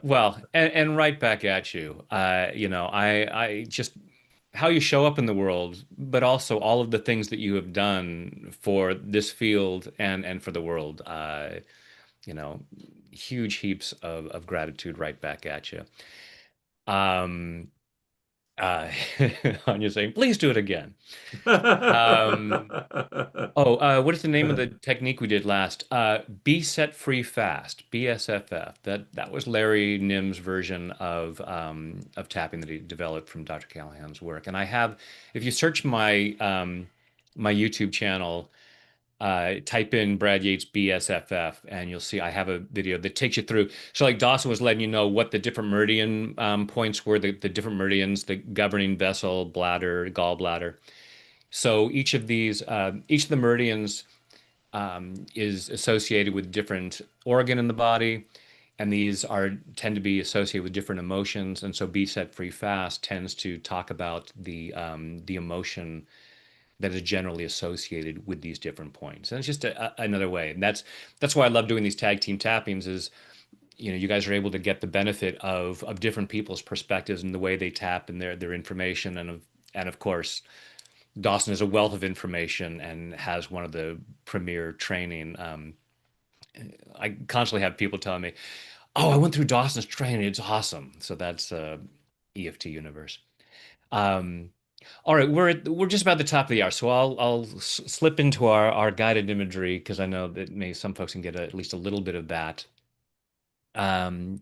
well, and right back at you. I just how you show up in the world, but also all of the things that you have done for this field and for the world. You know, huge heaps of gratitude right back at you. Um, uh, Anya's saying, please do it again. Um, Oh, what is the name of the technique we did last? Be set free fast, BSFF. That was Larry Nim's version of tapping that he developed from Dr. Callahan's work. And I have, if you search my YouTube channel, type in Brad Yates BSFF, and you'll see I have a video that takes you through. So, like Dawson was letting you know what the different meridian points were, the different meridians, the governing vessel, bladder, gallbladder. So each of the meridians is associated with different organ in the body, and these are tend to be associated with different emotions. And so, be set free fast tends to talk about the emotion that is generally associated with these different points. And it's just another way. And that's why I love doing these tag team tappings. Is you guys are able to get the benefit of different people's perspectives and the way they tap and their information and of course Dawson is a wealth of information and has one of the premier training. I constantly have people telling me, "Oh, I went through Dawson's training; it's awesome." So that's EFT Universe. Um, all right, we're just about the top of the hour, so I'll slip into our guided imagery because I know that maybe some folks can get at least a little bit of that. Um,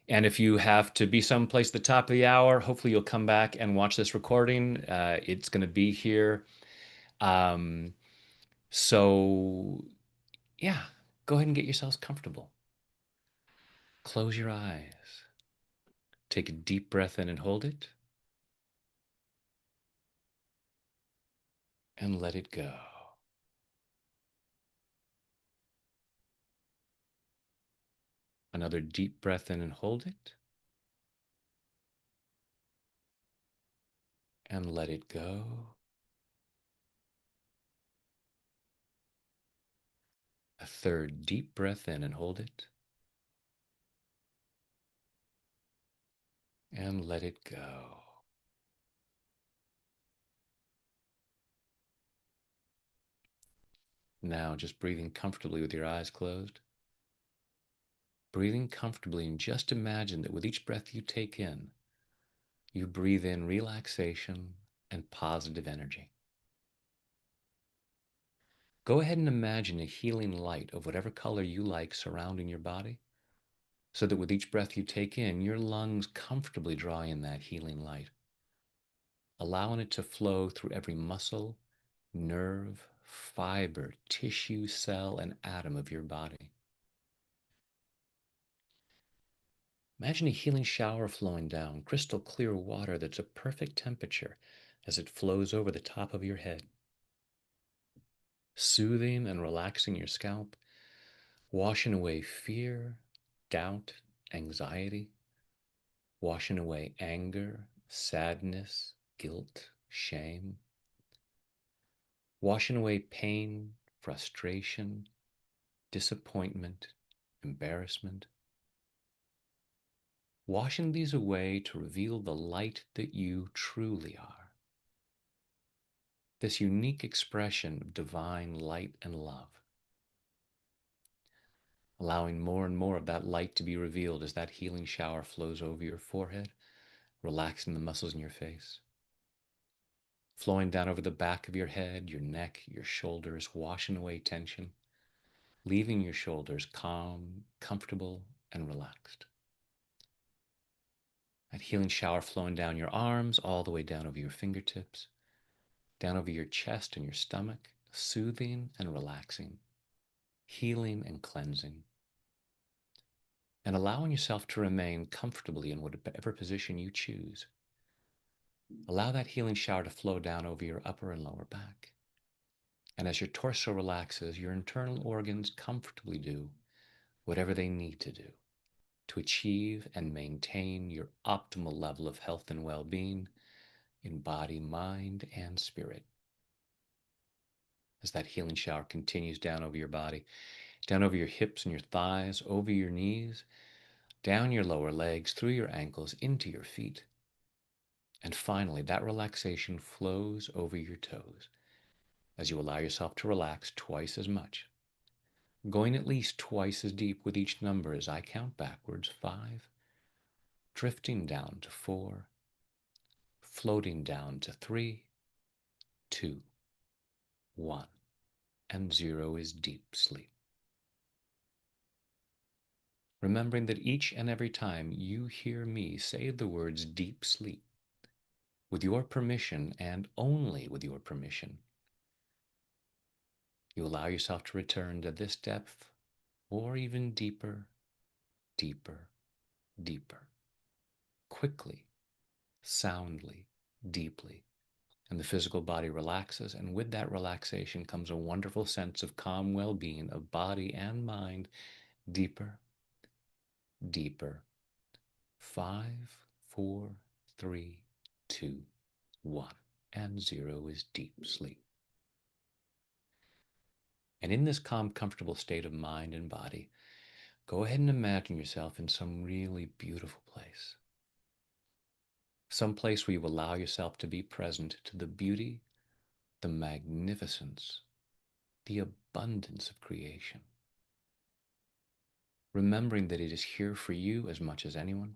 and if you have to be someplace at the top of the hour, hopefully you'll come back and watch this recording. It's going to be here. Um, So, yeah, go ahead and get yourselves comfortable. Close your eyes. Take a deep breath in and hold it, and let it go. Another deep breath in and hold it, and let it go. A third deep breath in and hold it, and let it go. Now, just breathing comfortably with your eyes closed. Breathing comfortably, and just imagine that with each breath you take in, you breathe in relaxation and positive energy. Go ahead and imagine a healing light of whatever color you like surrounding your body, so that with each breath you take in, your lungs comfortably draw in that healing light, allowing it to flow through every muscle, nerve, fiber, tissue, cell, and atom of your body. Imagine a healing shower flowing down, crystal clear water that's a perfect temperature as it flows over the top of your head, soothing and relaxing your scalp, washing away fear, doubt, anxiety, washing away anger, sadness, guilt, shame, washing away pain, frustration, disappointment, embarrassment, washing these away to reveal the light that you truly are. This unique expression of divine light and love, allowing more and more of that light to be revealed as that healing shower flows over your forehead, relaxing the muscles in your face, flowing down over the back of your head, your neck, your shoulders, washing away tension, leaving your shoulders calm, comfortable, and relaxed. That healing shower flowing down your arms, all the way down over your fingertips, down over your chest and your stomach, soothing and relaxing, healing and cleansing, and allowing yourself to remain comfortably in whatever position you choose. Allow that healing shower to flow down over your upper and lower back. And as your torso relaxes, your internal organs comfortably do whatever they need to achieve and maintain your optimal level of health and well-being in body, mind, and spirit. As that healing shower continues down over your body, down over your hips and your thighs, over your knees, down your lower legs, through your ankles, into your feet. And finally, that relaxation flows over your toes as you allow yourself to relax twice as much, going at least twice as deep with each number as I count backwards: 5, drifting down to 4, floating down to 3, 2, 1, and 0 is deep sleep. Remembering that each and every time you hear me say the words deep sleep, with your permission and only with your permission, you allow yourself to return to this depth or even deeper, deeper, deeper, quickly, soundly, deeply. And the physical body relaxes, and with that relaxation comes a wonderful sense of calm well-being of body and mind, deeper, deeper. 5, 4, 3, 2, 1, and 0 is deep sleep. And in this calm, comfortable state of mind and body, go ahead and imagine yourself in some really beautiful place. Some place where you allow yourself to be present to the beauty, the magnificence, the abundance of creation. Remembering that it is here for you as much as anyone.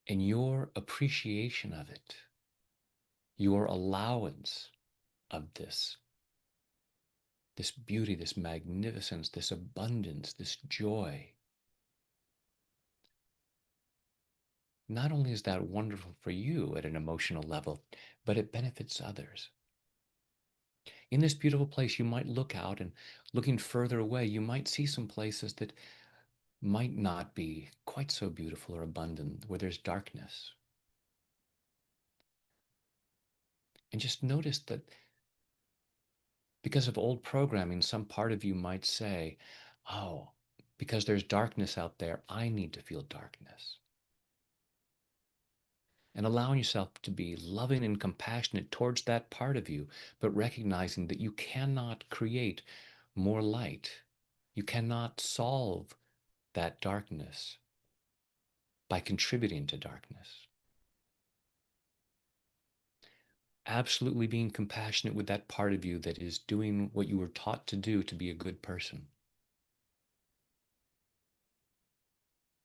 And your appreciation of it, your allowance of this beauty, this magnificence, this abundance, this joy. Not only is that wonderful for you at an emotional level, but it benefits others. In this beautiful place, you might look out, and looking further away, you might see some places that might not be quite so beautiful or abundant, where there's darkness. And just notice that because of old programming, some part of you might say, oh, because there's darkness out there, I need to feel darkness. And allowing yourself to be loving and compassionate towards that part of you, but recognizing that you cannot create more light. You cannot solve that darkness by contributing to darkness. Absolutely being compassionate with that part of you that is doing what you were taught to do to be a good person.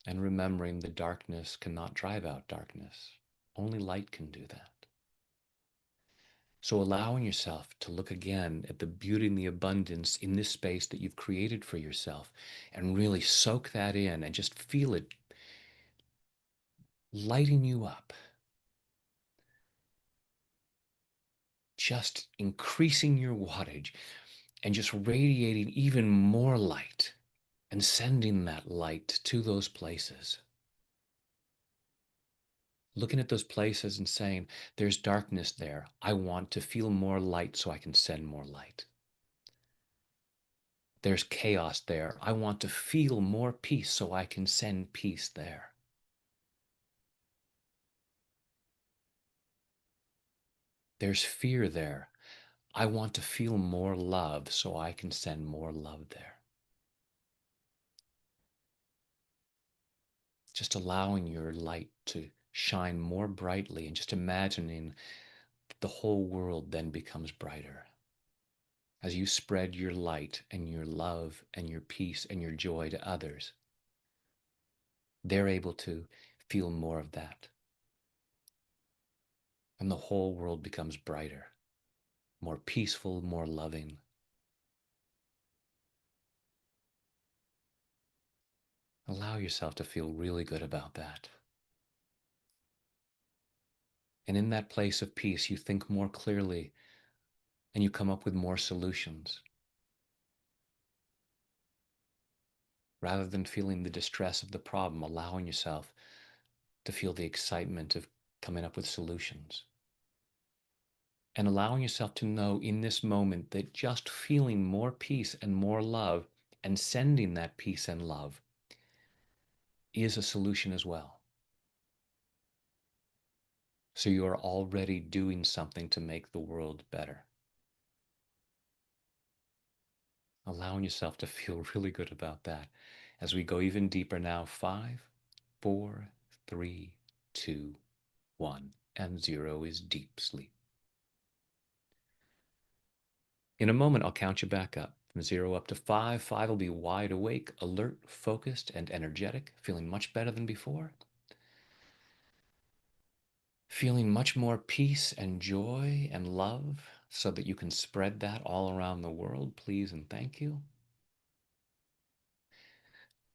and remembering the darkness cannot drive out darkness. Only light can do that. So allowing yourself to look again at the beauty and the abundance in this space that you've created for yourself and really soak that in and just feel it lighting you up, just increasing your wattage and just radiating even more light and sending that light to those places. Looking at those places and saying, there's darkness there. I want to feel more light so I can send more light. There's chaos there. I want to feel more peace so I can send peace there. There's fear there. I want to feel more love so I can send more love there. Just allowing your light to shine more brightly and just imagining the whole world then becomes brighter. As you spread your light and your love and your peace and your joy to others, they're able to feel more of that. And the whole world becomes brighter, more peaceful, more loving. Allow yourself to feel really good about that. And in that place of peace, you think more clearly and you come up with more solutions. Rather than feeling the distress of the problem, allowing yourself to feel the excitement of coming up with solutions. And allowing yourself to know in this moment that just feeling more peace and more love and sending that peace and love is a solution as well. So you are already doing something to make the world better. Allowing yourself to feel really good about that as we go even deeper now. 5, 4, 3, 2, 1, and 0 is deep sleep. In a moment, I'll count you back up from 0 up to 5. 5 will be wide awake, alert, focused, and energetic, feeling much better than before. Feeling much more peace and joy and love so that you can spread that all around the world, please and thank you.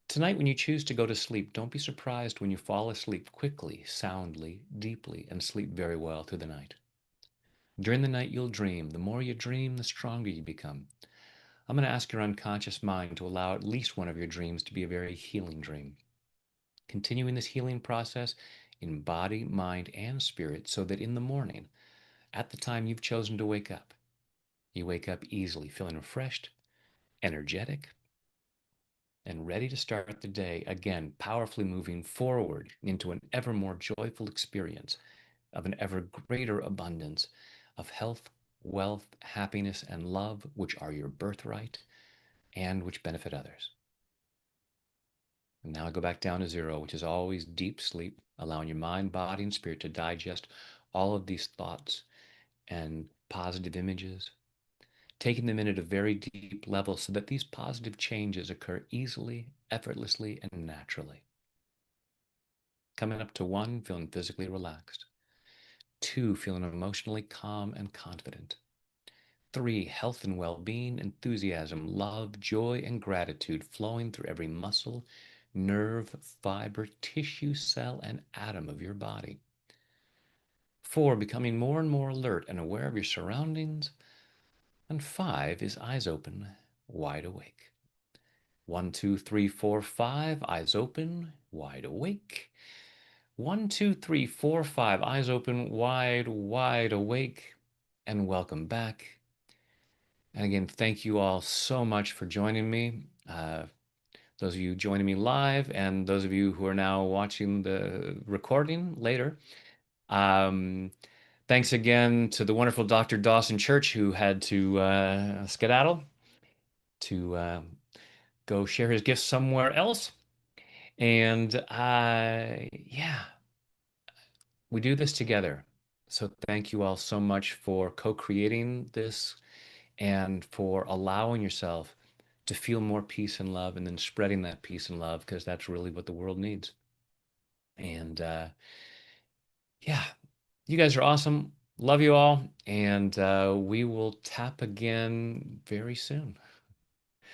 Tonight, when you choose to go to sleep, don't be surprised when you fall asleep quickly, soundly, deeply, and sleep very well through the night. During the night, you'll dream. The more you dream, the stronger you become. I'm going to ask your unconscious mind to allow at least one of your dreams to be a very healing dream. Continuing this healing process in body, mind, and spirit so that in the morning, at the time you've chosen to wake up, you wake up easily, feeling refreshed, energetic, and ready to start the day again, powerfully moving forward into an ever more joyful experience of an ever greater abundance of health, wealth, happiness, and love, which are your birthright and which benefit others. And now I go back down to 0, which is always deep sleep, allowing your mind, body, and spirit to digest all of these thoughts and positive images, taking them in at a very deep level so that these positive changes occur easily, effortlessly, and naturally. Coming up to 1, feeling physically relaxed. 2, feeling emotionally calm and confident. 3, health and well-being, enthusiasm, love, joy, and gratitude flowing through every muscle, nerve, fiber, tissue, cell, and atom of your body. 4, becoming more and more alert and aware of your surroundings. And 5 is eyes open, wide awake. 1, 2, 3, 4, 5, eyes open, wide awake. 1, 2, 3, 4, 5, eyes open, wide awake. And welcome back. And again, thank you all so much for joining me. Those of you joining me live and those of you who are now watching the recording later. Um, Thanks again to the wonderful Dr. Dawson Church who had to skedaddle to go share his gifts somewhere else. And yeah, we do this together. So thank you all so much for co-creating this and for allowing yourself to feel more peace and love, and then spreading that peace and love because that's really what the world needs. And yeah, you guys are awesome. Love you all. And we will tap again very soon.